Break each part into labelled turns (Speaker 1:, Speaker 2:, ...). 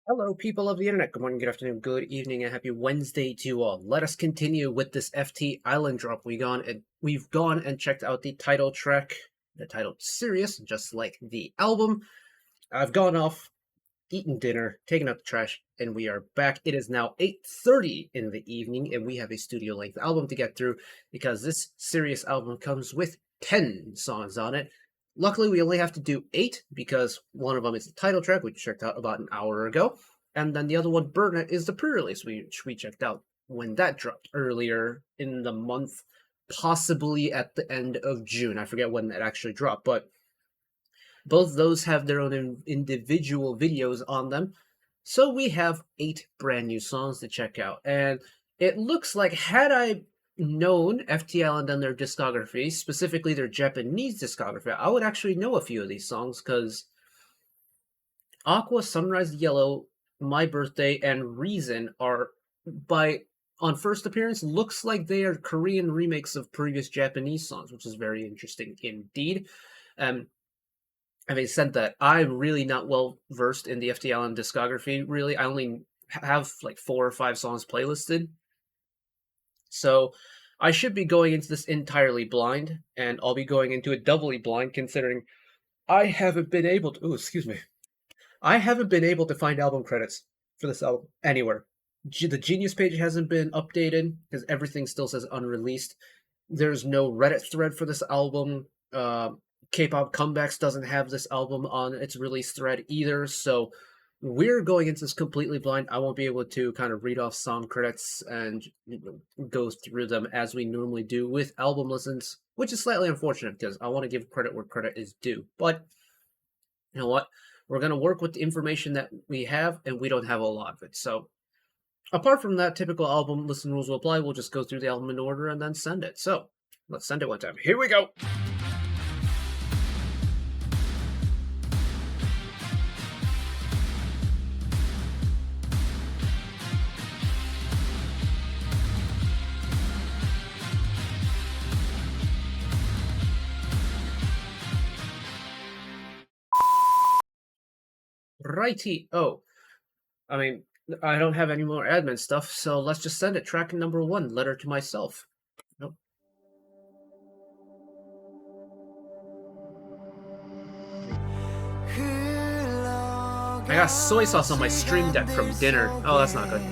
Speaker 1: Hello, people of the internet. Good morning, good afternoon, good evening, and happy Wednesday to you all. Let us continue with this FT Island drop. We've gone and checked out the title track, the title Serious, just like the album. I've gone off, eaten dinner, taken out the trash, and we are back. It is now 8:30 in the evening, and we have a studio-length album to get through because this Serious album comes with 10 songs on it. Luckily, we only have to do 8 because one of them is the title track, which we checked out about an hour ago, and then the other one, Burn It, is the pre-release, which we checked out when that dropped earlier in the month, possibly at the end of June. I forget when that actually dropped, but both those have their own individual videos on them. So we have 8 brand new songs to check out. And it looks like, had I known FTISLAND and their discography, specifically their Japanese discography, I would actually know a few of these songs, because AQUA, Sunrise Yellow, My Birthday, and Reason are, on first appearance, looks like they are Korean remakes of previous Japanese songs, which is very interesting indeed. Having said that, I'm really not well versed in the FTISLAND discography, really. I only have like 4 or 5 songs playlisted. So I should be going into this entirely blind, and I'll be going into it doubly blind considering I haven't been able to... Ooh, excuse me. I haven't been able to find album credits for this album anywhere. The Genius page hasn't been updated because everything still says unreleased. There's no Reddit thread for this album. K-Pop Comebacks doesn't have this album on its release thread either, so we're going into this completely blind. I won't be able to kind of read off song credits and go through them as we normally do with album listens, which is slightly unfortunate because I want to give credit where credit is due. But you know what? We're going to work with the information that we have, and we don't have a lot of it. So apart from that, typical album listen rules will apply. We'll just go through the album in order and then send it. So let's send it one time. Here we go! Righty. Oh, I mean, I don't have any more admin stuff, so let's just send it. Track number 1, Letter to Myself. Nope. I got soy sauce on my stream deck from dinner. Oh, that's not good.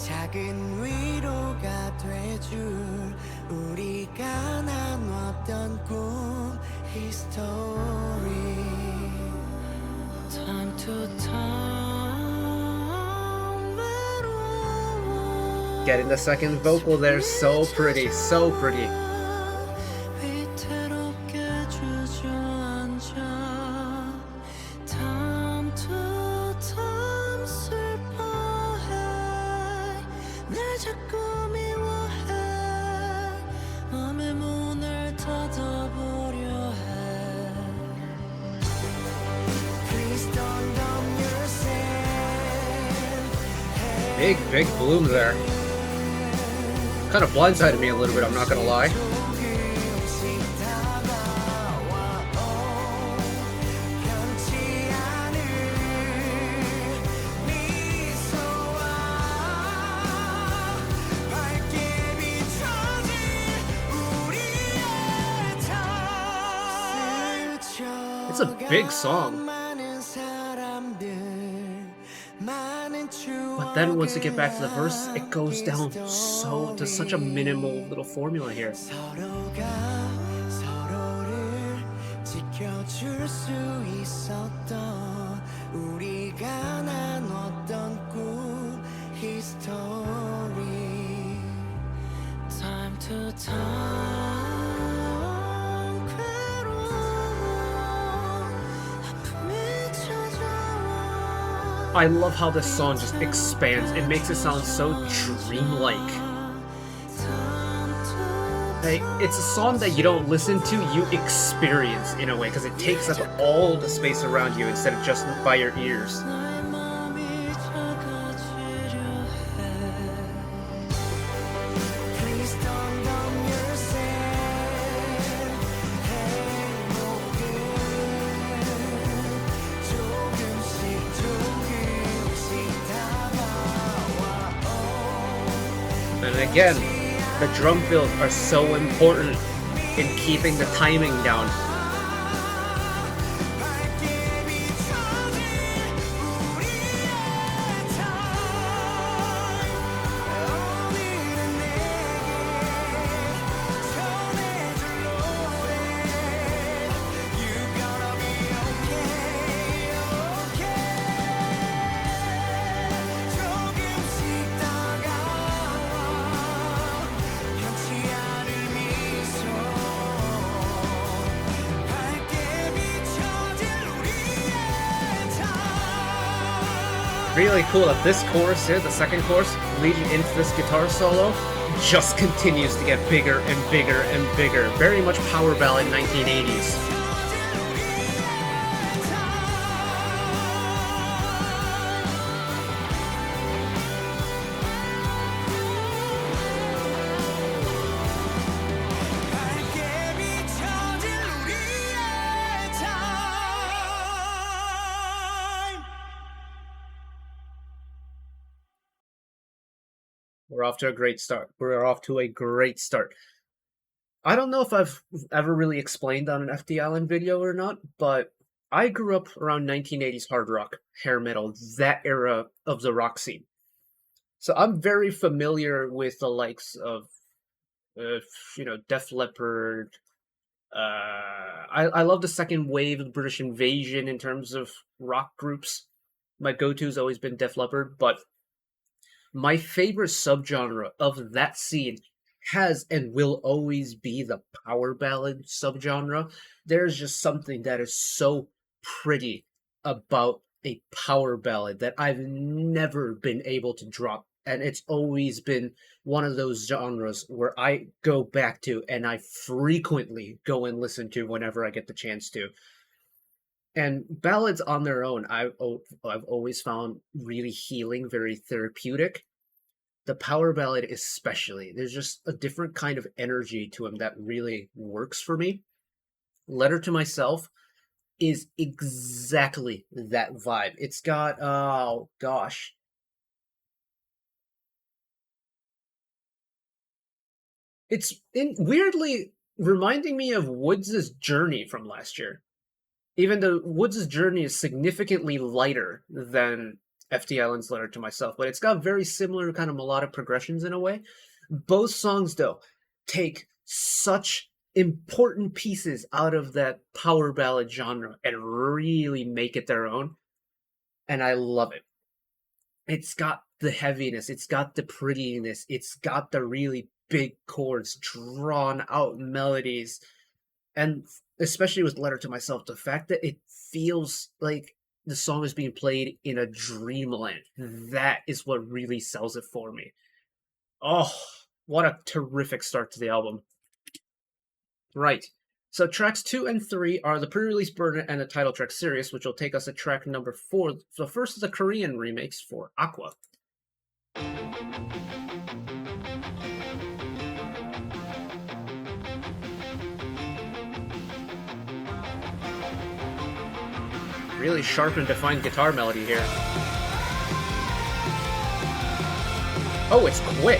Speaker 2: 작은 위로가 돼줄 우리가 나눴던 꿈 history time to time
Speaker 1: Getting the second vocal there, so pretty, so pretty. Big bloom there. Kind of blindsided me a little bit, I'm not gonna lie. It's a big song. But then once you get back to the verse, it goes down to such a minimal little formula here.
Speaker 2: Time to time
Speaker 1: I love how this song just expands. It makes it sound so dreamlike. It's a song that you don't listen to, you experience in a way, because it takes up all the space around you instead of just by your ears.
Speaker 2: Please don't
Speaker 1: And again, the drum fills are so important in keeping the timing down. Really cool that this chorus here, the second chorus, leading into this guitar solo, just continues to get bigger and bigger and bigger. Very much power ballad 1980s. We're off to a great start. We're off to a great start. I don't know if I've ever really explained on an FTIsland video or not, but I grew up around 1980s hard rock, hair metal, that era of the rock scene. So I'm very familiar with the likes of, Def Leppard. I love the second wave of the British Invasion in terms of rock groups. My go-to's always been Def Leppard, but my favorite subgenre of that scene has and will always be the power ballad subgenre. There's just something that is so pretty about a power ballad that I've never been able to drop. And it's always been one of those genres where I go back to and I frequently go and listen to whenever I get the chance to. And ballads on their own, I've always found really healing, very therapeutic. The power ballad especially, there's just a different kind of energy to them that really works for me. Letter to Myself is exactly that vibe. It's got, oh gosh. It's weirdly reminding me of Woods' Journey from last year. Even though Woods' Journey is significantly lighter than FTIsland's Letter to Myself, but it's got very similar kind of melodic progressions in a way. Both songs, though, take such important pieces out of that power ballad genre and really make it their own. And I love it. It's got the heaviness, it's got the prettiness, it's got the really big chords, drawn out melodies. And especially with Letter to Myself, the fact that it feels like the song is being played in a dreamland, that is what really sells it for me. Oh, what a terrific start to the album. Right. So tracks 2 and 3 are the pre-release Burden and the title track Sirius, which will take us to track number 4. The first is the Korean remakes for AQUA. Really sharp and defined guitar melody here. Oh, it's quick.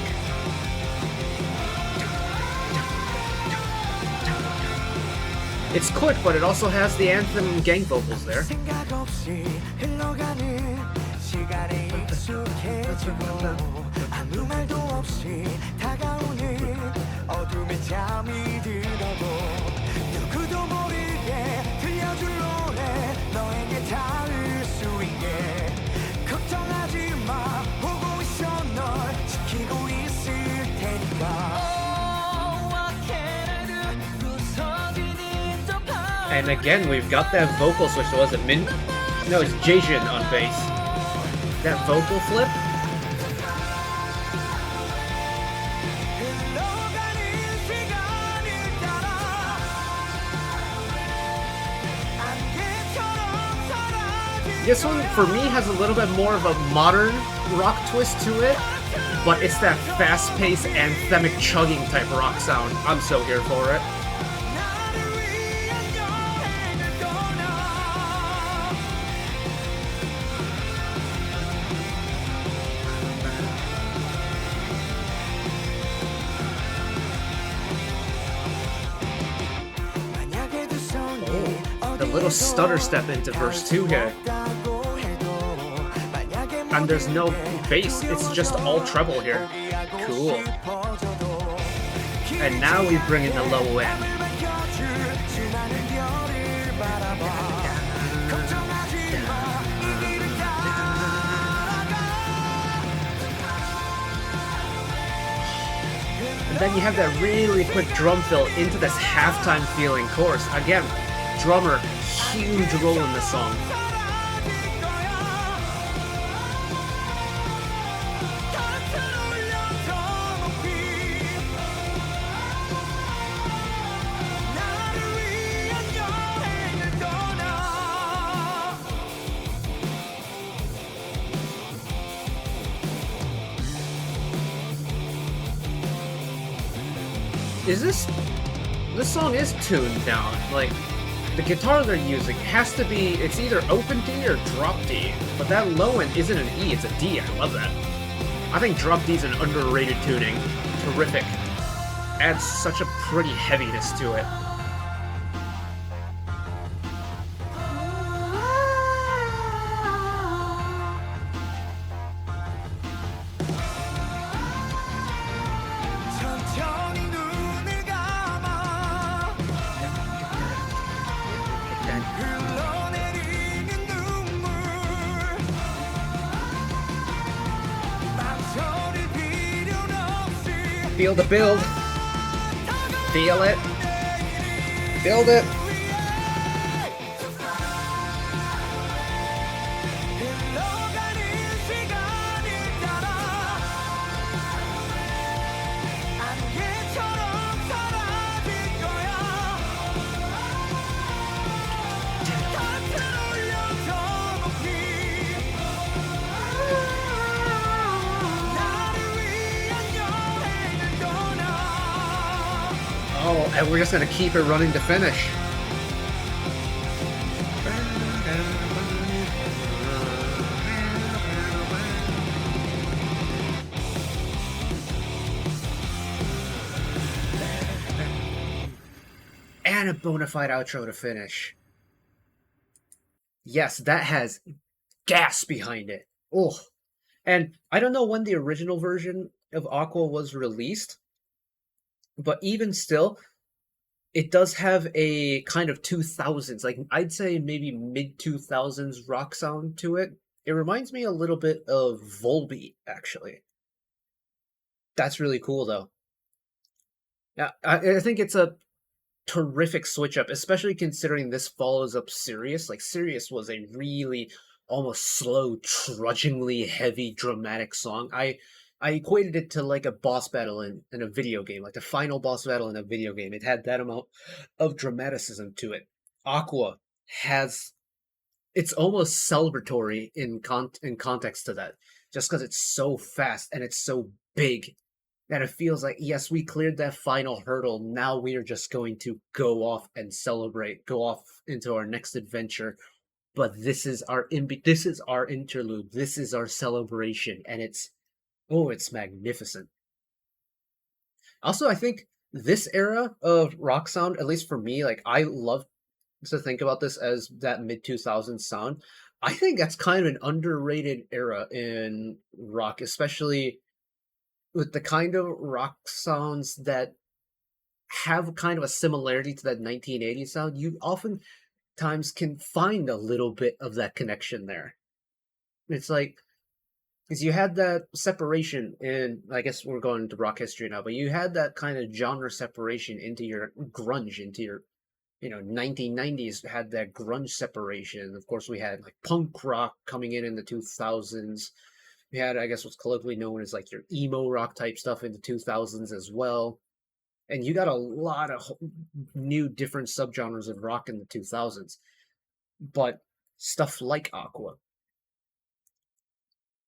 Speaker 1: It's quick, but it also has the anthem gang vocals there. And again, we've got that vocal switch. So was it Min? No, it's Jaejin on bass. That vocal flip. This one, for me, has a little bit more of a modern rock twist to it, but it's that fast-paced, anthemic, chugging type rock sound. I'm so here for it. little stutter step into verse 2 here. And there's no bass, it's just all treble here. Cool. And now we bring in the low end. And then you have that really quick drum fill into this halftime feeling chorus. Again, drummer, huge role in the song. This song is tuned down. Like, the guitar they're using has to be, it's either open D or drop D. But that low end isn't an E, it's a D. I love that. I think drop D is an underrated tuning. Terrific. Adds such a pretty heaviness to it. Feel the build. Feel it. Build it. Oh, and we're just gonna keep it running to finish. And a bona fide outro to finish. Yes, that has gas behind it. Oh, and I don't know when the original version of AQUA was released, but even still, it does have a kind of 2000s, like I'd say maybe mid-2000s rock sound to it. It reminds me a little bit of Volbeat, actually. That's really cool, though. Yeah, I think it's a terrific switch up, especially considering this follows up Sirius. Like, Sirius was a really almost slow, trudgingly heavy, dramatic song. I equated it to like a boss battle in a video game, like the final boss battle in a video game. It had that amount of dramaticism to it. AQUA has, it's almost celebratory in context to that, just because it's so fast and it's so big that it feels like, yes, we cleared that final hurdle. Now we are just going to go off and celebrate, go off into our next adventure. But this is our interlude. This is our celebration, and it's magnificent. Also, I think this era of rock sound, at least for me, like, I love to think about this as that mid-2000s sound. I think that's kind of an underrated era in rock, especially with the kind of rock sounds that have kind of a similarity to that 1980s sound. You oftentimes can find a little bit of that connection there. It's like, because you had that separation in, I guess we're going into rock history now, but you had that kind of genre separation into your grunge, into your, 1990s had that grunge separation. Of course, we had like punk rock coming in the 2000s. We had, I guess, what's colloquially known as like your emo rock type stuff in the 2000s as well. And you got a lot of new different subgenres of rock in the 2000s. But stuff like AQUA,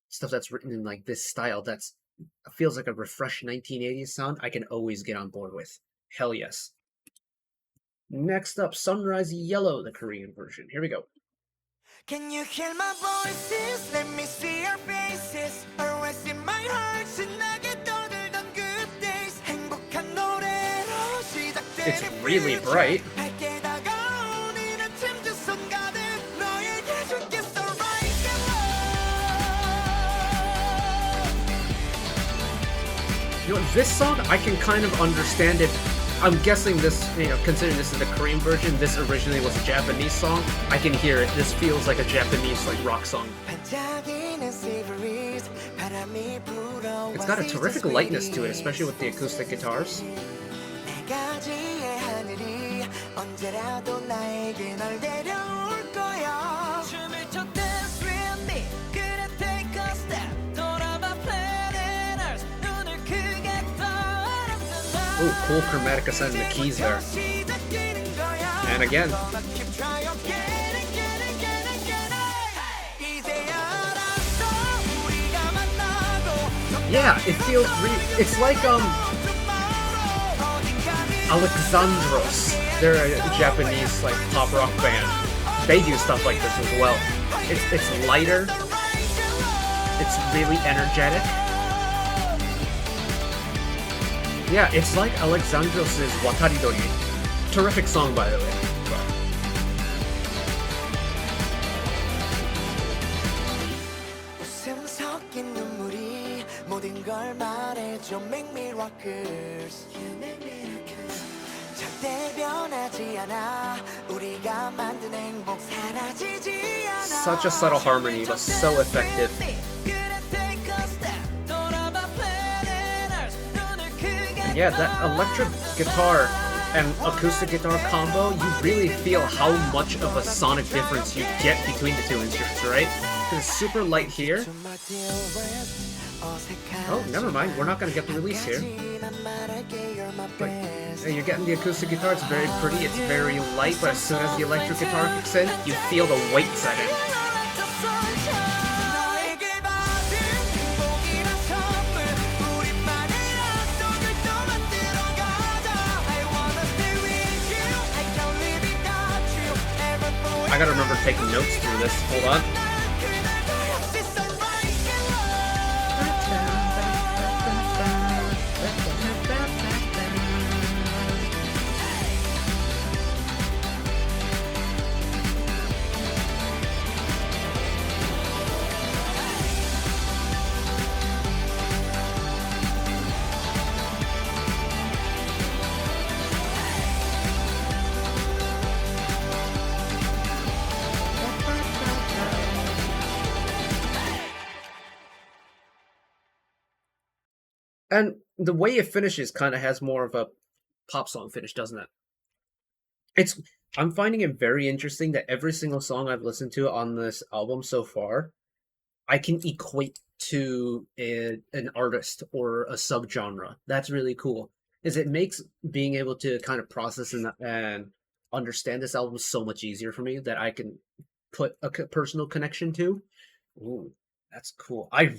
Speaker 1: stuff that's written in like this style, that's feels like a refreshed 1980s sound, I can always get on board with. Hell yes. Next up, Sunrise Yellow, the Korean version. Here we go.
Speaker 2: Can you hear my voices? Let me see your faces. Always in my heart. 신나게 떠들던 good days. 행복한 노래로 시작되는
Speaker 1: It's really bright.
Speaker 2: 밝게 다가오는 아침 두
Speaker 1: You know, this song, I can kind of understand it. I'm guessing this, you know, considering this is the Korean version, this originally was a Japanese song. I can hear it. This feels like a Japanese, like, rock song. It's got a terrific lightness to it, especially with the acoustic guitars. Ooh, cool chromatic ascent in the keys there. And again. Yeah, it feels it's like Alexandros. They're a Japanese like pop rock band. They do stuff like this as well. It's lighter. It's really energetic. Yeah, it's like Alexandros' Wataridori. Terrific song, by the way. Such a subtle harmony, but so effective. And yeah, that electric guitar and acoustic guitar combo, you really feel how much of a sonic difference you get between the two instruments, right? It's super light here. Oh, never mind, we're not gonna get the release here. But you're getting the acoustic guitar, it's very pretty, it's very light, but as soon as the electric guitar kicks in, you feel the weight set in. I gotta remember taking notes through this. Hold on. And the way it finishes kind of has more of a pop song finish, doesn't it? I'm finding it very interesting that every single song I've listened to on this album so far, I can equate to an artist or a subgenre. That's really cool. Is it makes being able to kind of process and understand this album so much easier for me that I can put a personal connection to. Ooh, that's cool. I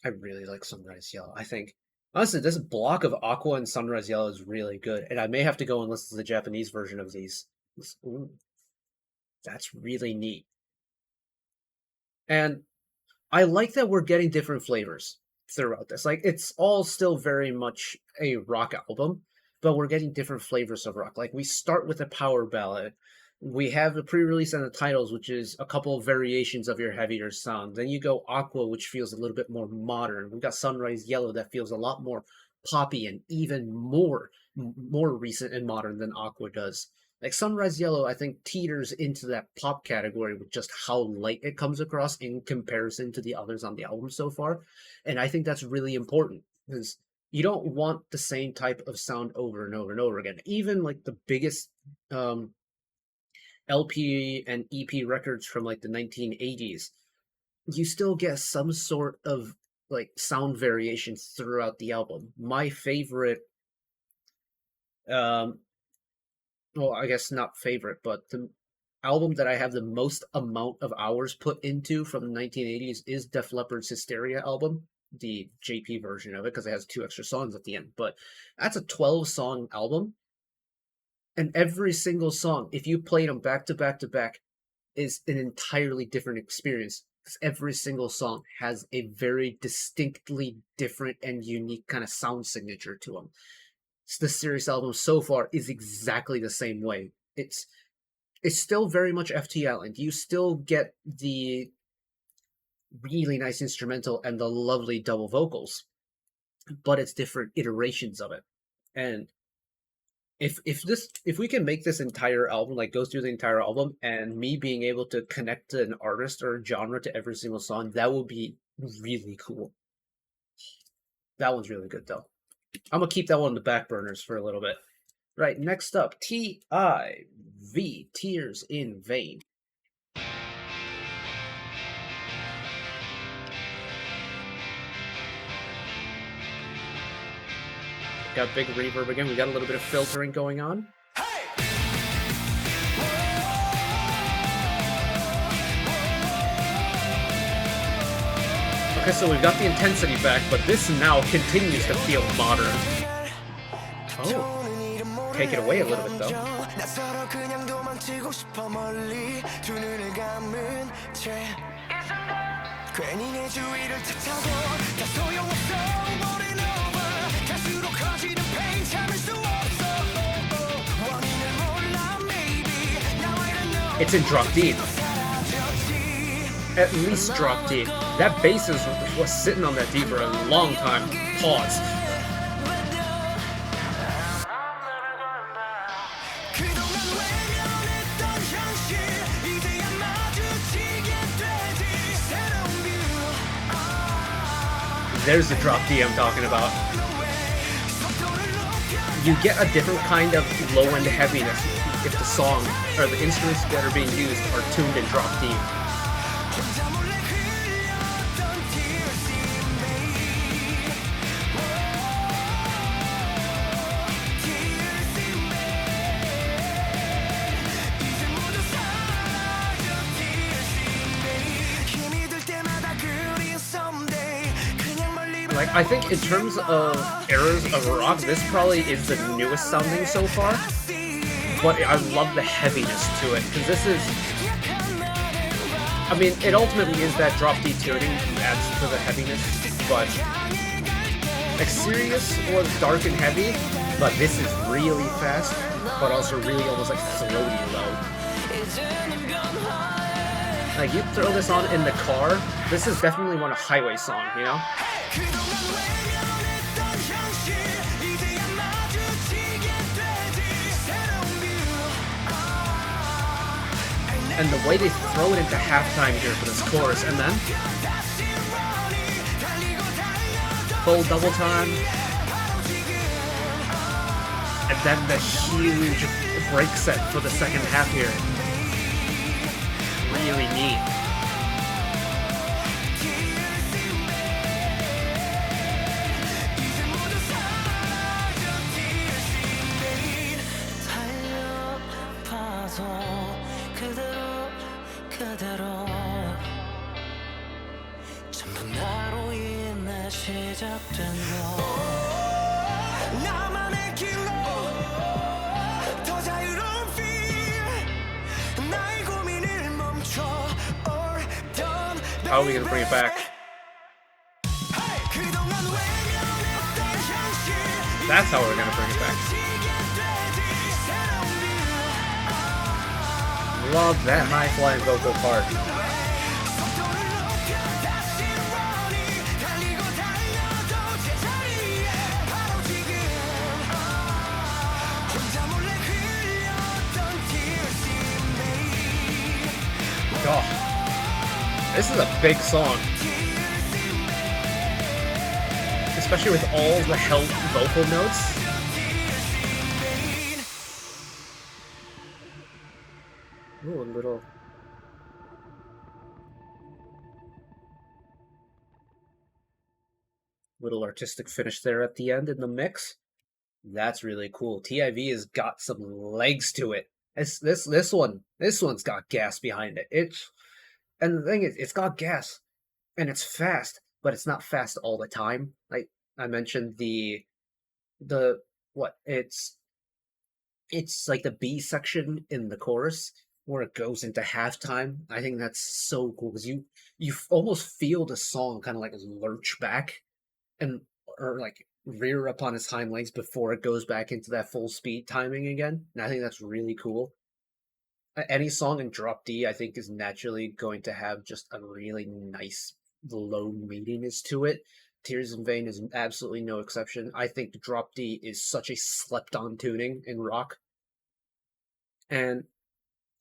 Speaker 1: really like Sunrise Yellow. I think honestly, this block of AQUA and Sunrise Yellow is really good, and I may have to go and listen to the Japanese version of these. Ooh, that's really neat. And I like that we're getting different flavors throughout this. Like, it's all still very much a rock album, but we're getting different flavors of rock. Like, we start with a power ballad. We have the pre-release and the titles, which is a couple of variations of your heavier sound. Then you go AQUA, which feels a little bit more modern. We've got Sunrise Yellow that feels a lot more poppy and even more recent and modern than AQUA does. Like Sunrise Yellow, I think teeters into that pop category with just how light it comes across in comparison to the others on the album so far. And I think that's really important because you don't want the same type of sound over and over and over again. Even like the biggest LP and EP records from like the 1980s, you still get some sort of like sound variation throughout the album. My favorite, well, I guess not favorite, but the album that I have the most amount of hours put into from the 1980s is Def Leppard's Hysteria album, the JP version of it, because it has 2 extra songs at the end. But that's a 12-song album. And every single song, if you played them back to back to back, is an entirely different experience. Because every single song has a very distinctly different and unique kind of sound signature to them. The Sirius album so far is exactly the same way. It's still very much FTISLAND. You still get the really nice instrumental and the lovely double vocals. but it's different iterations of it. And if we can make this entire album like goes through the entire album, and me being able to connect an artist or genre to every single song, that would be really cool. That one's really good though. I'm gonna keep that one on the back burners for a little bit. Right, next up, T.I.V, Tears in Vain. Got big reverb again. We got a little bit of filtering going on. Okay, so we've got the intensity back, but this now continues to feel modern. Oh, take it away a little bit though. It's in drop D. At least drop D. That bass was sitting on that D for a long time. Pause. There's the drop D I'm talking about. You get a different kind of low-end heaviness if the song or the instruments that are being used are tuned in drop D. Like, I think in terms of eras of rock, this probably is the newest sounding so far. But I love the heaviness to it, because this is... I mean, it ultimately is that drop D tuning that adds to the heaviness, but... Like, Sirius was dark and heavy, but this is really fast, but also really almost like throaty low. Like, you throw this on in the car, this is definitely one of Highway song, you know? And the way they throw it into halftime here for this chorus, and then full double time, and then the huge break set for the second half here. Really neat. How are we gonna bring it back? That's how we're gonna bring it back. Love that high-flying vocal part. Oh, this is a big song. Especially with all the held vocal notes. Ooh, a little artistic finish there at the end in the mix. That's really cool. T.I.V has got some legs to it. This one's got gas behind it. And the thing is, it's got gas, and it's fast, but it's not fast all the time. Like I mentioned, it's like the B section in the chorus where it goes into halftime. I think that's so cool because you almost feel the song kind of like lurch back or like rear up on its hind legs before it goes back into that full speed timing again. And I think that's really cool. Any song in drop D, I think, is naturally going to have just a really nice low meatiness to it. Tears in Vain is absolutely no exception. I think Drop D is such a slept-on tuning in rock. And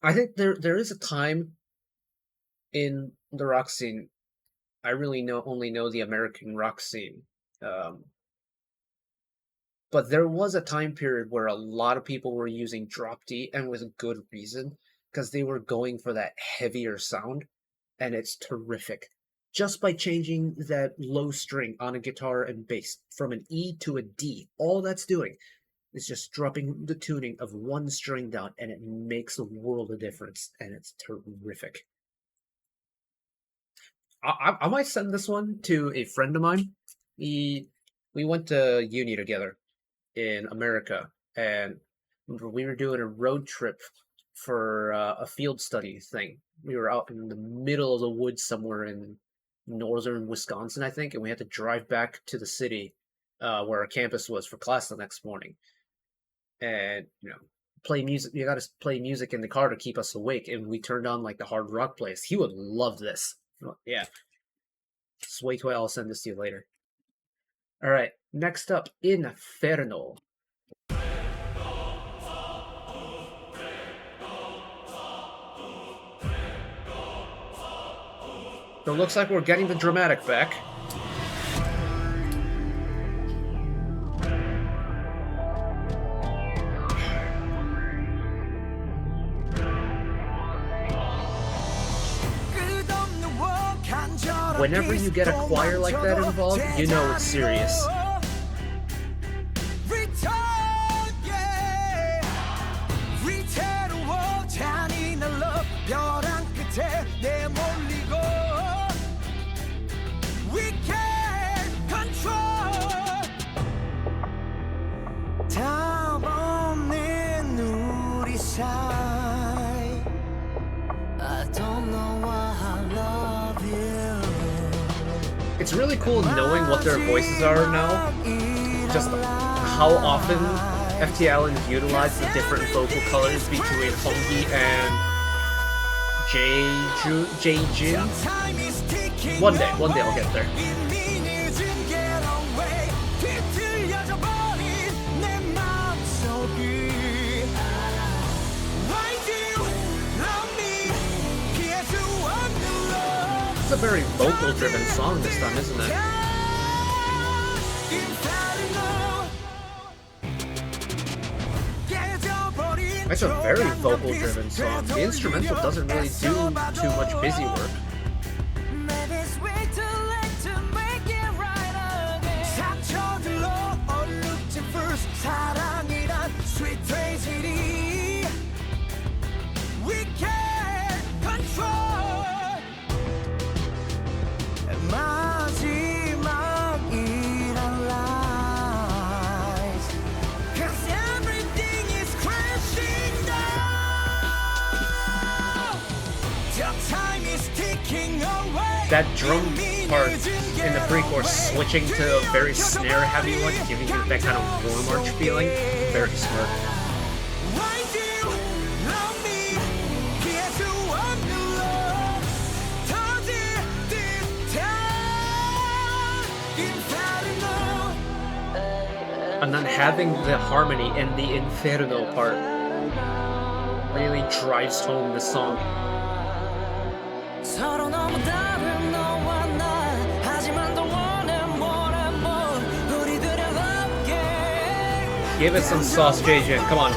Speaker 1: I think there is a time in the rock scene. I really only know the American rock scene. But there was a time period where a lot of people were using Drop D, and with good reason, because they were going for that heavier sound, and it's terrific. Just by changing that low string on a guitar and bass from an E to a D, all that's doing is just dropping the tuning of one string down, and it makes a world of difference, and it's terrific. I might send this one to a friend of mine. We went to uni together in America, and we were doing a road trip for a field study thing. We were out in the middle of the woods somewhere in northern Wisconsin, I think, and we had to drive back to the city where our campus was for class the next morning. And play music. You got to play music in the car to keep us awake, and we turned on like the hard rock plays. He would love this. Yeah. Just wait till I'll send this to you later. All right. Next up, Inferno. So it looks like we're getting the dramatic back. Whenever you get a choir like that involved, you know it's serious. It's really cool knowing what their voices are now. Just how often FTISLAND utilize the different vocal colors between Hongyi and Jaejin. One day I'll get there. It's a very vocal-driven song this time, isn't it? It's a very vocal-driven song. The instrumental doesn't really do too much busy work. That drum part in the pre-chorus switching to a very snare-heavy one, giving you that kind of war march feeling. Very smart. And then having the harmony in the Inferno part really drives home the song. Give it some sauce, JJ. Come on.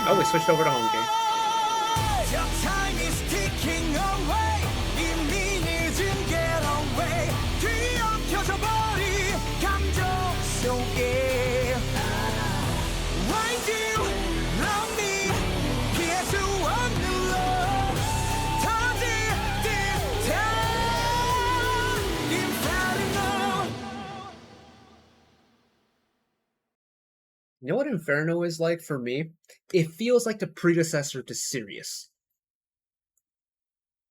Speaker 1: Oh, we switched over to home game. You know what Inferno is like for me? It feels like the predecessor to Sirius.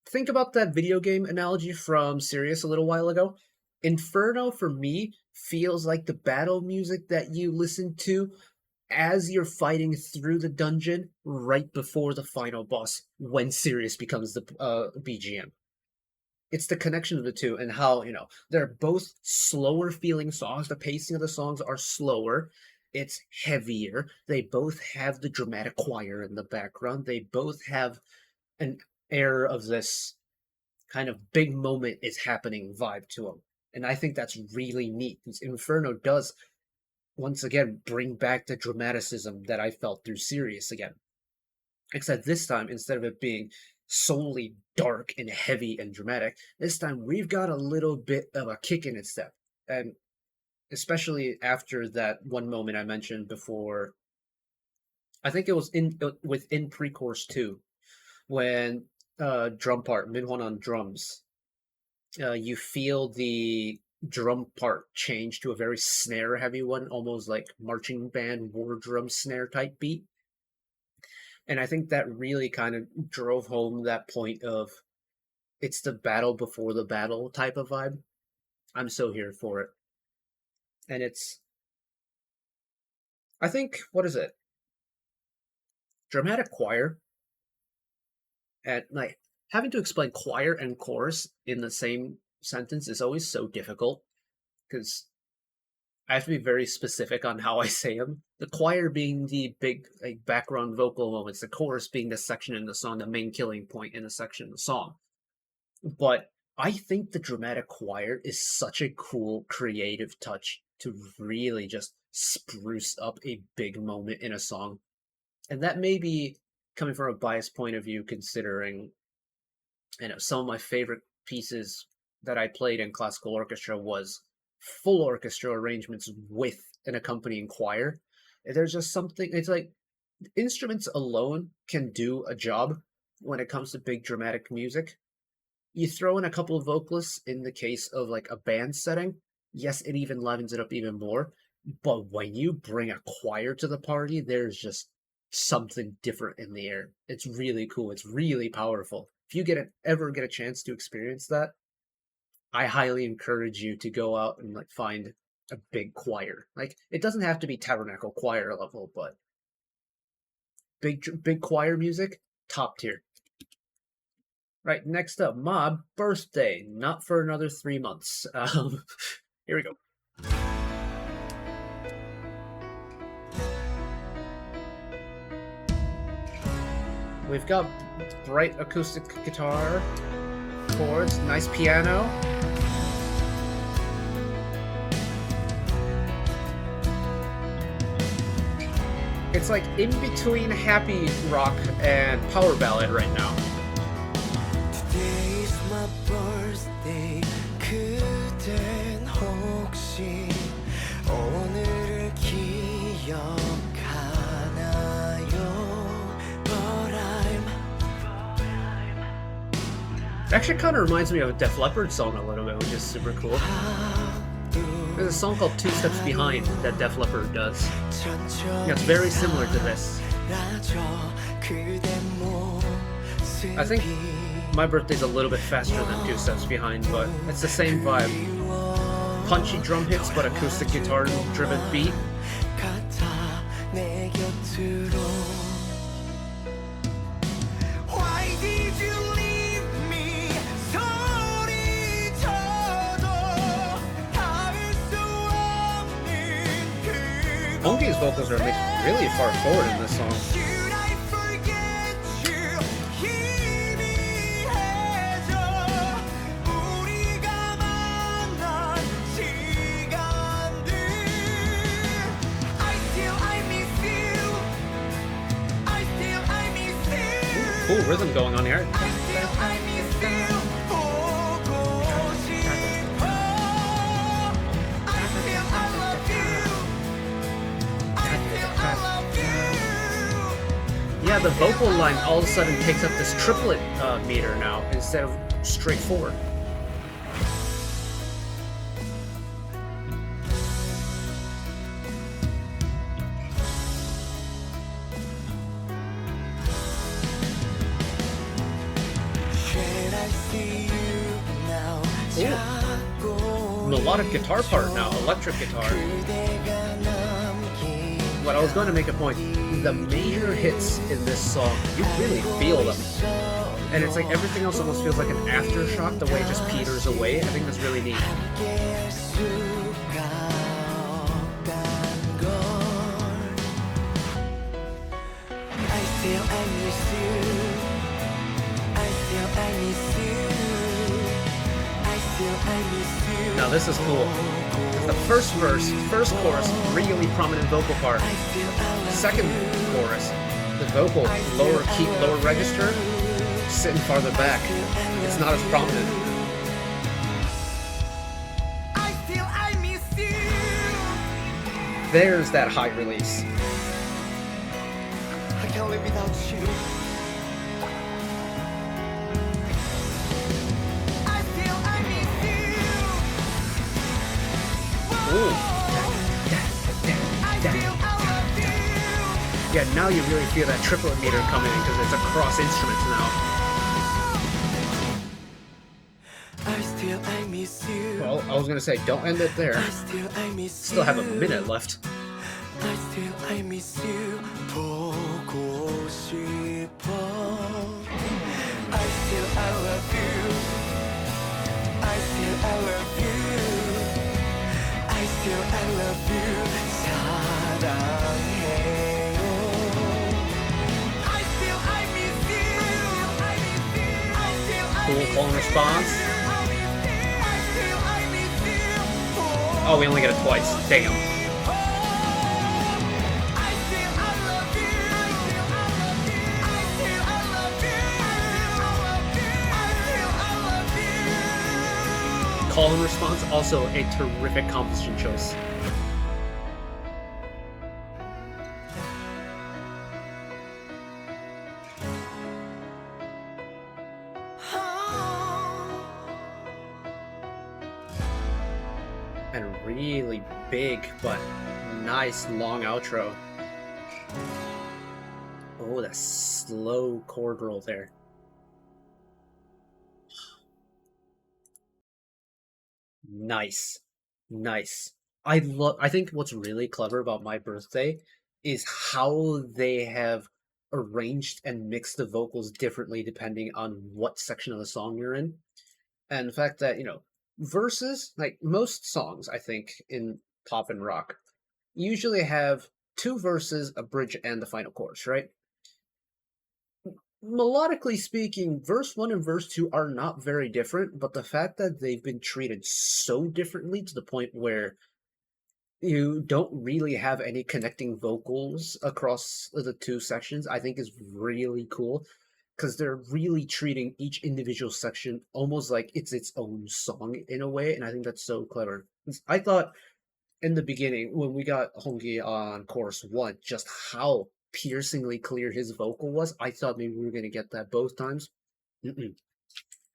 Speaker 1: Think about that video game analogy from Sirius a little while ago. Inferno, for me, feels like the battle music that you listen to as you're fighting through the dungeon right before the final boss, when Sirius becomes the BGM. it's the connection of the two and how, they're both slower feeling songs. The pacing of the songs are slower. It's heavier. They both have the dramatic choir in the background. They both have an air of this kind of big moment is happening vibe to them. And I think that's really neat because Inferno does once again bring back the dramaticism that I felt through Sirius again. Except this time, instead of it being solely dark and heavy and dramatic, this time we've got a little bit of a kick in its step. And especially after that one moment I mentioned before, I think it was within pre-chorus 2, when drum part, Minhwan on drums, you feel the drum part change to a very snare heavy one, almost like marching band war drum snare type beat. And I think that really kind of drove home that point of it's the battle before the battle type of vibe. I'm so here for it. And it's, I think, what is it? Dramatic choir. And like having to explain choir and chorus in the same sentence is always so difficult because I have to be very specific on how I say them. The choir being the big like background vocal moments, the chorus being the section in the song, the main killing point in the section of the song. But I think the dramatic choir is such a cool creative touch to really just spruce up a big moment in a song. And that may be coming from a biased point of view, considering some of my favorite pieces that I played in classical orchestra was full orchestra arrangements with an accompanying choir. There's just something, it's like instruments alone can do a job when it comes to big dramatic music. You throw in a couple of vocalists in the case of like a band setting, yes, it even livens it up even more. But when you bring a choir to the party, there's just something different in the air. It's really cool. It's really powerful. If you ever get a chance to experience that, I highly encourage you to go out and like find a big choir. Like it doesn't have to be tabernacle choir level, but big choir music, top tier. Right, next up, my birthday. Not for another 3 months. Here we go. We've got bright acoustic guitar, chords, nice piano. It's like in between happy rock and power ballad right now.
Speaker 2: Today is my birthday. 그댄 혹시 오늘을 기억하나요? But
Speaker 1: It actually kind of reminds me of a Def Leppard song a little bit, which is super cool. There's a song called Two Steps Behind that Def Leppard does. Yeah, it's very similar to this. I think my birthday's a little bit faster than Two Steps Behind, but it's the same vibe. Punchy drum hits, but acoustic guitar-driven beat. Hongi's vocals are really far forward in this song. Cool rhythm going on here. Yeah, the vocal line all of a sudden takes up this triplet meter now instead of straightforward. Ooh. Melodic guitar part now, electric guitar. What I was going to make a point, the major hits in this song, you really feel them. And it's like everything else almost feels like an aftershock, the way it just peters away. I think that's really neat.
Speaker 2: 함께할 수가 없단 걸 I miss you I miss you I miss you
Speaker 1: Now this is cool. The first verse, first chorus, really prominent vocal part. Second chorus, the vocal, lower key, lower register, sitting farther back. It's not as prominent.
Speaker 2: I miss you
Speaker 1: There's that high release.
Speaker 2: I can't live without you I miss you
Speaker 1: Ooh. Yeah, now you really feel that triplet meter coming in because it's across instruments now.
Speaker 2: I miss you
Speaker 1: Well, I was gonna say, don't end it there.
Speaker 2: I miss
Speaker 1: Still have a minute left.
Speaker 2: I miss you 보고 싶어 I love you I love you I love you 사랑해요 I miss you
Speaker 1: Cool call and response. Oh, we only get it twice. Damn. Call and response, also a terrific composition choice. And really big but nice long outro. Oh, that slow chord roll there. Nice. Nice. I think what's really clever about My Birthday is how they have arranged and mixed the vocals differently depending on what section of the song you're in. And the fact that, verses, like most songs, I think, in pop and rock, usually have two verses, a bridge, and the final chorus, right? Melodically speaking, verse 1 and verse 2 are not very different, but the fact that they've been treated so differently to the point where you don't really have any connecting vocals across the two sections, I think is really cool. Because they're really treating each individual section almost like it's its own song in a way, and I think that's so clever. I thought in the beginning, when we got Hongki on chorus 1, just how piercingly clear his vocal was, I thought maybe we were going to get that both times. Mm-mm.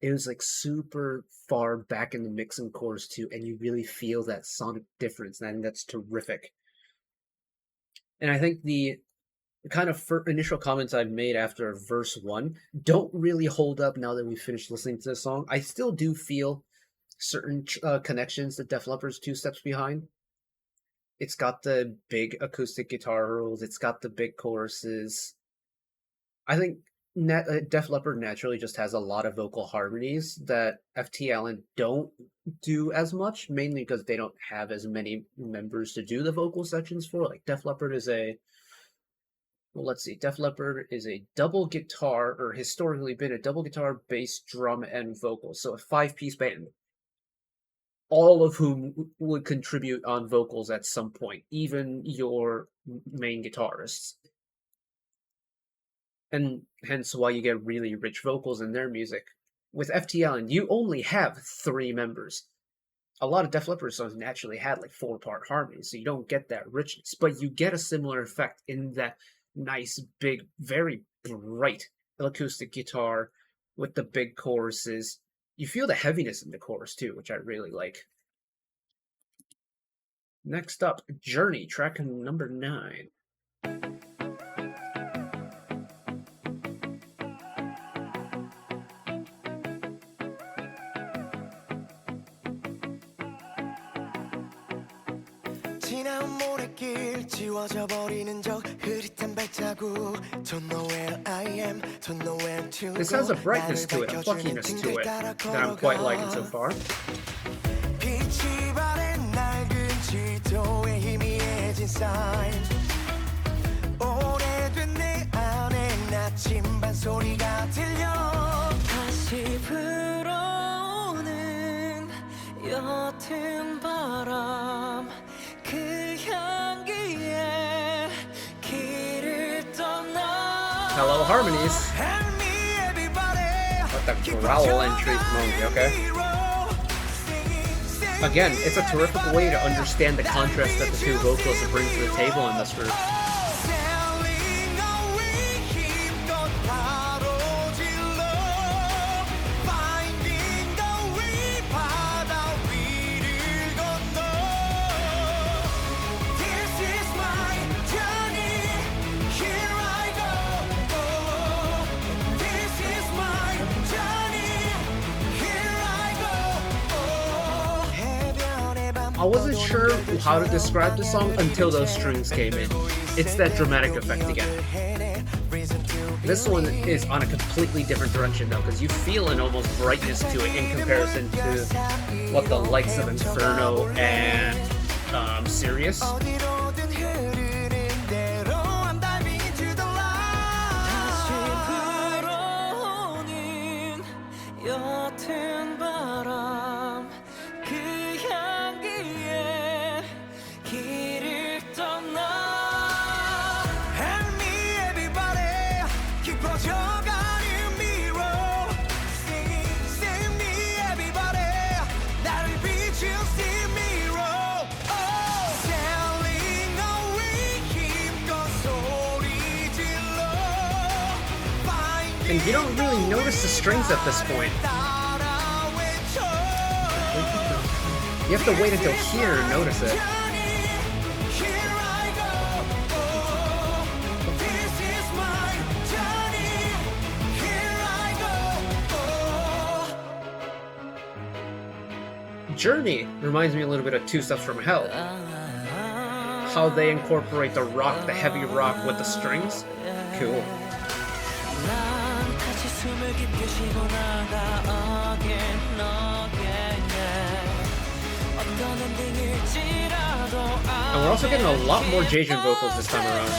Speaker 1: It was like super far back in the mix in chorus 2, and you really feel that sonic difference, and I think that's terrific. And I think the kind of initial comments I've made after verse 1 don't really hold up now that we've finished listening to the song. I still do feel certain connections that Def Leppard's two steps behind. It's got the big acoustic guitar rolls. It's got the big choruses. I think Def Leppard naturally just has a lot of vocal harmonies that FTISLAND don't do as much, mainly because they don't have as many members to do the vocal sections for. Like Def Leppard is well, let's see. Def Leppard is a double guitar, or historically been a double guitar, bass, drum, and vocals. So a 5-piece band, all of whom would contribute on vocals at some point, even your main guitarists. And hence why you get really rich vocals in their music. With FTISLAND, you only have 3 members. A lot of Def Leppard songs naturally had like 4-part harmonies, so you don't get that richness, but you get a similar effect in that nice, big, very bright acoustic guitar with the big choruses. You feel the heaviness in the chorus too, which I really like. Next up, Journey, track number 9.
Speaker 2: 지나온 모래 손길 지워져 버리는 저 흐릿한 발자국 Don't know where I am, don't know where to go.
Speaker 1: This has a brightness to it, a pluckiness to it that I'm quite liking so far.
Speaker 2: 빛이 바랜 낡은 지도에 희미해진 sign. 오래된 내 안에 나침반 소리가 들려. 다시 불어오는 옅은 바람 그 향기에 길을 떠나.
Speaker 1: Hello, harmonies. Let the growl entry monkey, okay? Again, it's a terrific way to understand the contrast that the two vocals bring to the table in this group. I wasn't sure how to describe the song until those strings came in. It's that dramatic effect again. This one is on a completely different direction though, because you feel an almost brightness to it in comparison to what the likes of Inferno and Sirius. And you don't really notice the strings at this point. You have to wait until here to notice it. Journey reminds me a little bit of Two Steps from Hell. How they incorporate the rock, the heavy rock with the strings. Cool. And we're also getting a lot more Jason vocals this time around.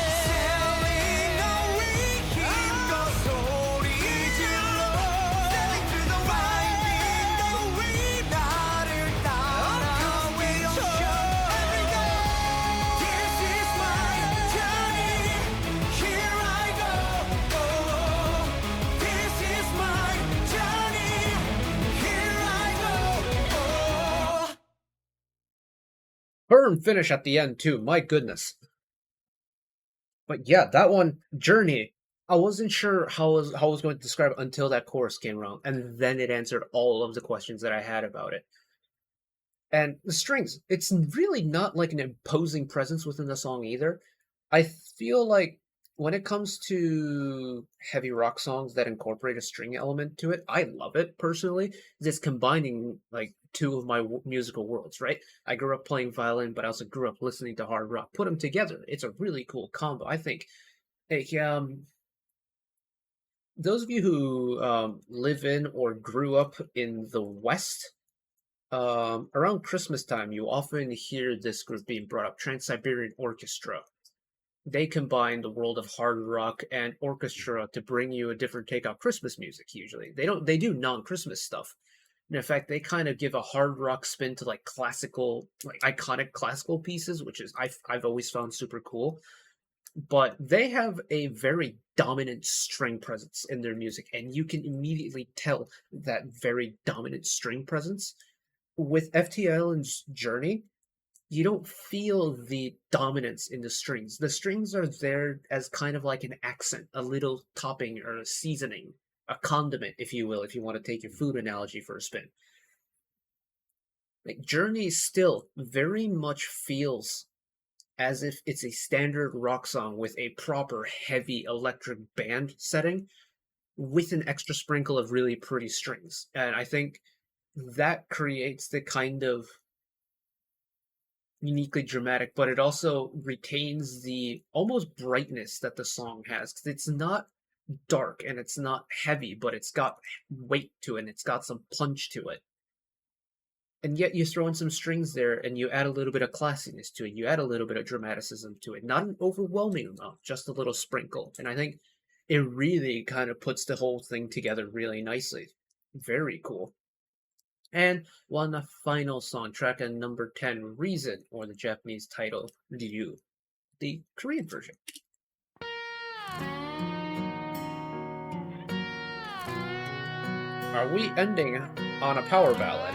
Speaker 1: Firm finish at the end too, my goodness. But yeah, that one, Journey, I wasn't sure how I was going to describe it until that chorus came around, and then it answered all of the questions that I had about it. And the strings, it's really not like an imposing presence within the song either. I feel like when it comes to heavy rock songs that incorporate a string element to it, I love it personally. It's combining like two of my musical worlds, right? I grew up playing violin, but I also grew up listening to hard rock. Put them together, it's a really cool combo, I think. Hey, those of you who live in or grew up in the West, around Christmas time, you often hear this group being brought up, Trans-Siberian Orchestra. They combine the world of hard rock and orchestra to bring you a different take on Christmas music. Usually, they do non-Christmas stuff. And in fact, they kind of give a hard rock spin to like classical, like iconic classical pieces, which is I've always found super cool. But they have a very dominant string presence in their music, and you can immediately tell that very dominant string presence. With FTIsland's Journey, you don't feel the dominance in the strings. The strings are there as kind of like an accent, a little topping or a seasoning, a condiment, if you will, if you want to take your food analogy for a spin. Like Journey still very much feels as if it's a standard rock song with a proper heavy electric band setting with an extra sprinkle of really pretty strings. And I think that creates the kind of uniquely dramatic, but it also retains the almost brightness that the song has. 'Cause it's not dark and it's not heavy, but it's got weight to it and it's got some punch to it. And yet you throw in some strings there and you add a little bit of classiness to it. You add a little bit of dramaticism to it. Not an overwhelming amount, just a little sprinkle. And I think it really kind of puts the whole thing together really nicely. Very cool. And one final song, track at number 10, Reason, or the Japanese title, Ryu, the Korean version. Are we ending on a power ballad?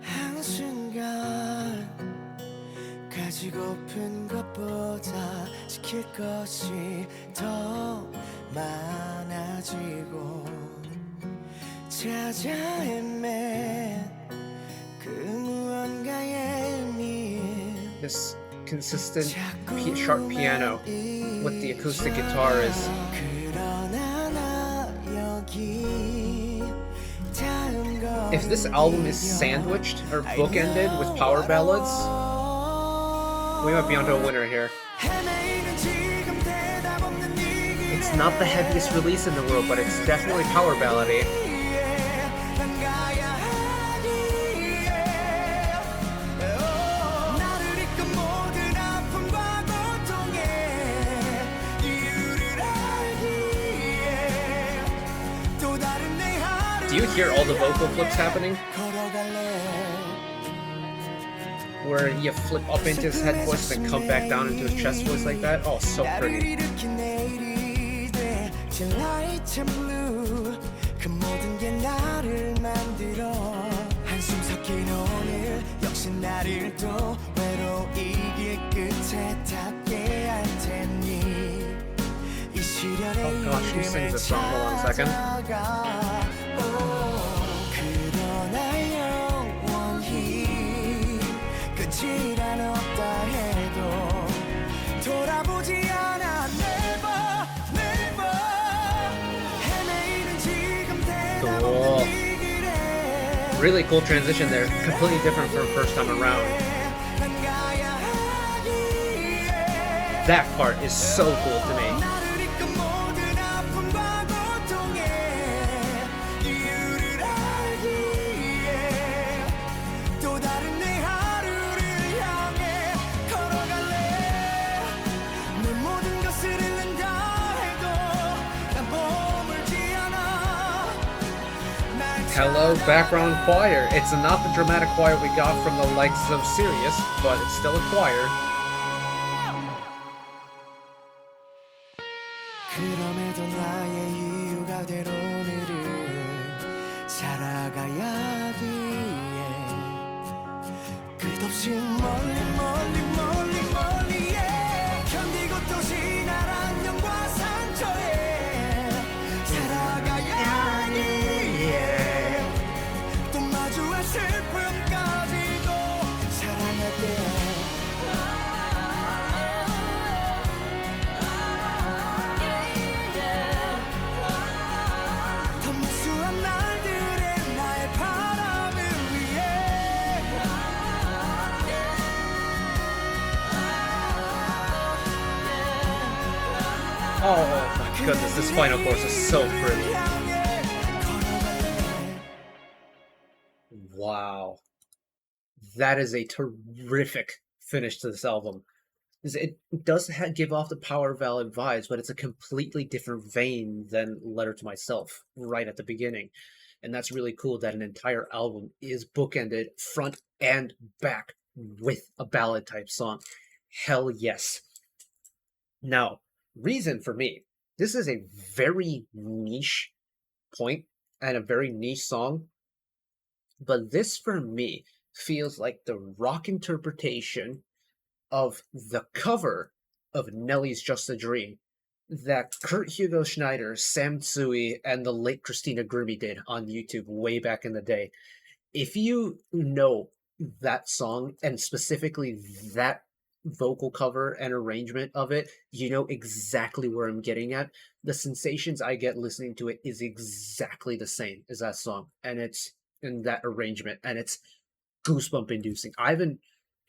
Speaker 2: 한순간 가지고픈 것보다 지킬 것이 더 많아지고 찾아 헤맨 그 무언가의 의미
Speaker 1: This consistent sharp piano with the acoustic guitar is if this album is sandwiched or bookended with power ballads, we might be onto a winner here. It's not the heaviest release in the world, but it's definitely power ballady. Do you hear all the vocal flips happening? Where you flip up into his head voice and then come back down into his chest voice like that? Oh, so pretty. Oh gosh, who sings this song? Hold on a second. Cool. Really cool transition there. Completely different from first time around. That part is so cool to me. Hello, background choir. It's not the dramatic choir we got from the likes of Sirius, but it's still a choir.
Speaker 2: 그럼에도 나의 이유가대로 오늘을 살아가야기에 끝없이 멀리에 견디고 또 지나란 영과 상처에 살아가야기에 또 마주할 슬픔까지도 사랑할게
Speaker 1: Oh my goodness, this final chorus is so pretty. Wow. That is a terrific finish to this album. It does give off the power ballad vibes, but it's a completely different vein than Letter to Myself right at the beginning. And that's really cool that an entire album is bookended front and back with a ballad type song. Hell yes. Now, Reason for me, this is a very niche point and a very niche song, but this for me feels like the rock interpretation of the cover of Nelly's Just a Dream that Kurt Hugo Schneider, Sam Tsui, and the late Christina Grimmie did on YouTube way back in the day. If you know that song, and specifically that vocal cover and arrangement of it, you know exactly where I'm getting at. The sensations I get listening to it is exactly the same as that song, and it's in that arrangement, and it's goosebump inducing.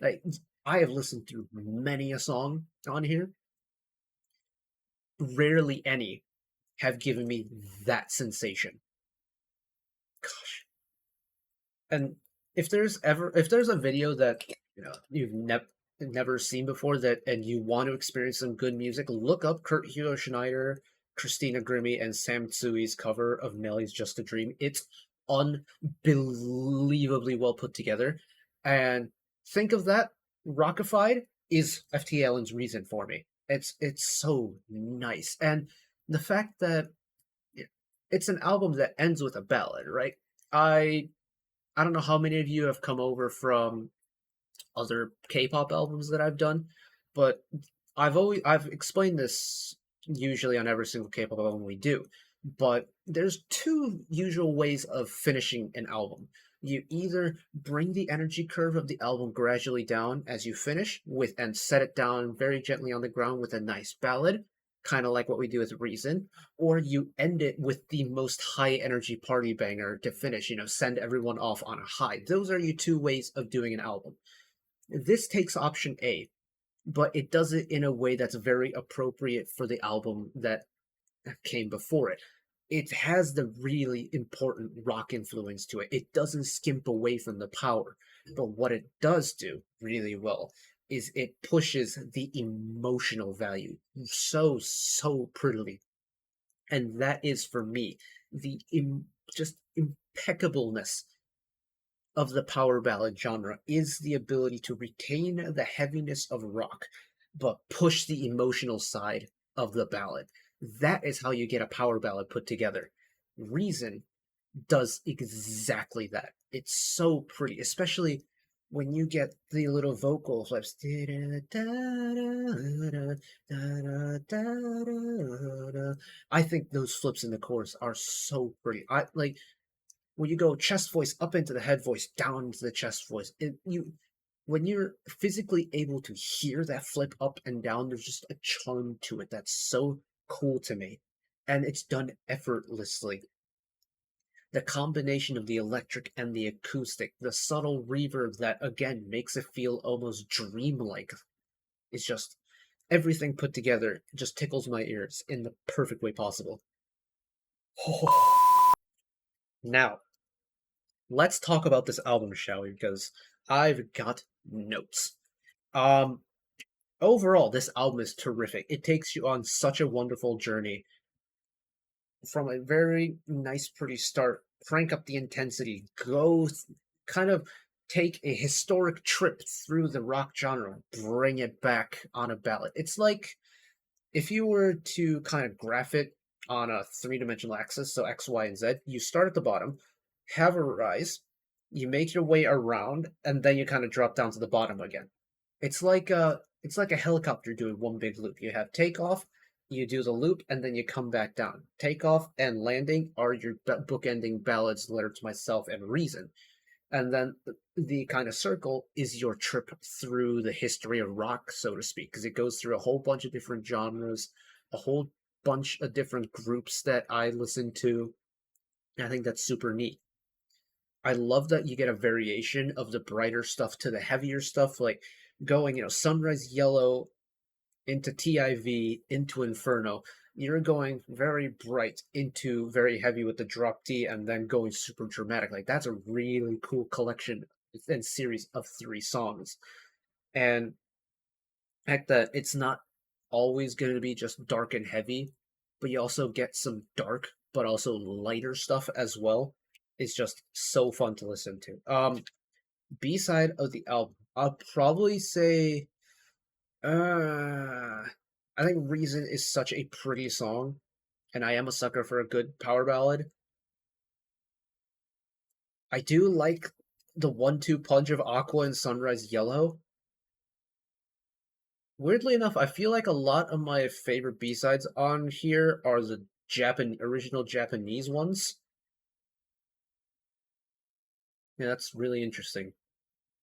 Speaker 1: Like, I have listened to many a song on here. Rarely any have given me that sensation. Gosh. And if there's a video that you've never seen before that and you want to experience some good music, look up Kurt Hugo Schneider, Christina Grimmie, and Sam Tsui's cover of Nelly's Just a Dream. It's unbelievably well put together. And think of that, Rockified is FTAilland's reason for me. It's so nice. And the fact that it's an album that ends with a ballad, right? I I don't know how many of you have come over from other K-pop albums that I've done, but I've explained this usually on every single K-pop album we do. But there's two usual ways of finishing an album. You either bring the energy curve of the album gradually down as you finish with and set it down very gently on the ground with a nice ballad, kind of like what we do with Reason, or you end it with the most high energy party banger to finish, send everyone off on a high. Those are your two ways of doing an album. This takes option A, but it does it in a way that's very appropriate for the album that came before it. It has the really important rock influence to it. It doesn't skimp away from the power. But what it does do really well is it pushes the emotional value so prettily. And that is for me the just impeccableness of the power ballad genre is the ability to retain the heaviness of rock, but push the emotional side of the ballad. That is how you get a power ballad put together. Reason does exactly that. It's so pretty, especially when you get the little vocal flips. I think those flips in the chorus are so pretty. I like when you go chest voice up into the head voice, down into the chest voice. When you're physically able to hear that flip up and down, there's just a charm to it that's so cool to me, and it's done effortlessly. The combination of the electric and the acoustic, the subtle reverb that again makes it feel almost dreamlike, is just everything put together. Just tickles my ears in the perfect way possible. Now, let's talk about this album, shall we? Because I've got notes. Um, Overall, this album is terrific. It takes you on such a wonderful journey from a very nice, pretty start. Crank up the intensity, kind of take a historic trip through the rock genre, bring it back on a ballad. It's like if you were to kind of graph it on a three-dimensional axis, so X, Y, and Z, you start at the bottom, have a rise, you make your way around, and then you kind of drop down to the bottom again. It's like a helicopter doing one big loop. You have takeoff, you do the loop, and then you come back down. Takeoff and landing are your bookending ballads, Letter to Myself, and Reason. And then the kind of circle is your trip through the history of rock, so to speak, because it goes through a whole bunch of different genres, a whole bunch of different groups that I listen to. And I think that's super neat. I love that you get a variation of the brighter stuff to the heavier stuff, like going, Sunrise Yellow into T.I.V. into Inferno. You're going very bright into very heavy with the drop D and then going super dramatic. Like that's a really cool collection and series of three songs. And the fact that it's not always going to be just dark and heavy, but you also get some dark but also lighter stuff as well. It's just so fun to listen to. B side of the album, I'll probably say I think Reason is such a pretty song, and I am a sucker for a good power ballad. I do like the 1-2 punch of AQUA and Sunrise Yellow. Weirdly enough, I feel like a lot of my favorite B-sides on here are the original Japanese ones. Yeah, that's really interesting.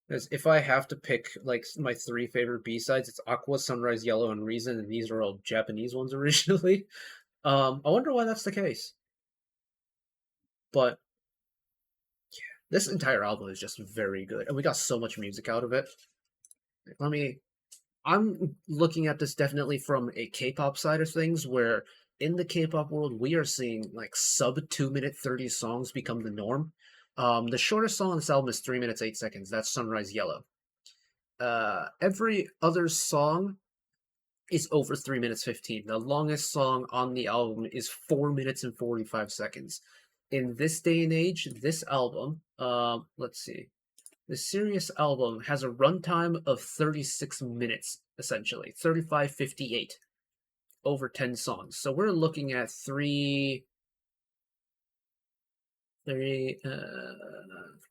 Speaker 1: Because if I have to pick like my three favorite B-sides, it's Aqua, Sunrise, Yellow, and Reason, and these are all Japanese ones originally. I wonder why that's the case. But this entire album is just very good, and we got so much music out of it. Let me. I'm looking at this definitely from a K-pop side of things, where in the K-pop world we are seeing like sub 2 minute 30 songs become the norm. The shortest song on this album is 3 minutes 8 seconds. That's Sunrise Yellow. Every other song is over 3 minutes 15. The longest song on the album is 4 minutes and 45 seconds. In this day and age, this album, let's see, the Serious album has a runtime of 36 minutes, essentially 35:58 over 10 songs. So we're looking at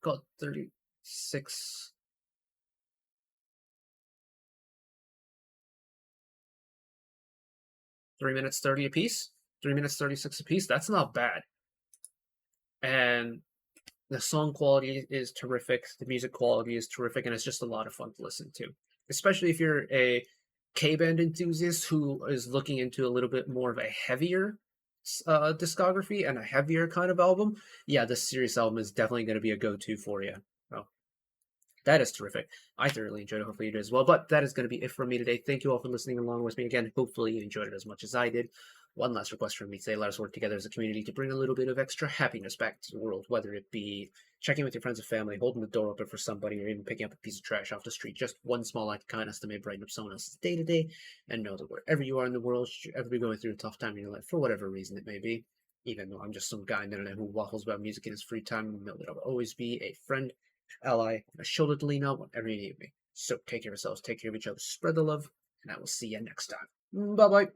Speaker 1: got 36. 3 minutes 30 apiece, 3 minutes 36 apiece. That's not bad. And the song quality is terrific, the music quality is terrific, and it's just a lot of fun to listen to. Especially if you're a K-band enthusiast who is looking into a little bit more of a heavier discography and a heavier kind of album. Yeah, this Serious album is definitely going to be a go-to for you. Oh, that is terrific. I thoroughly enjoyed it. Hopefully you did as well. But that is going to be it for me today. Thank you all for listening along with me again. Hopefully you enjoyed it as much as I did. One last request from me today. Let us work together as a community to bring a little bit of extra happiness back to the world, whether it be checking with your friends and family, holding the door open for somebody, or even picking up a piece of trash off the street. Just one small act of kindness to may brighten up someone else's day to day. And know that wherever you are in the world, should you ever be going through a tough time in your life, for whatever reason it may be, even though I'm just some guy on the internet who waffles about music in his free time, know that I'll always be a friend, ally, and a shoulder to lean on whenever you need me. So take care of yourselves, take care of each other, spread the love, and I will see you next time. Bye bye.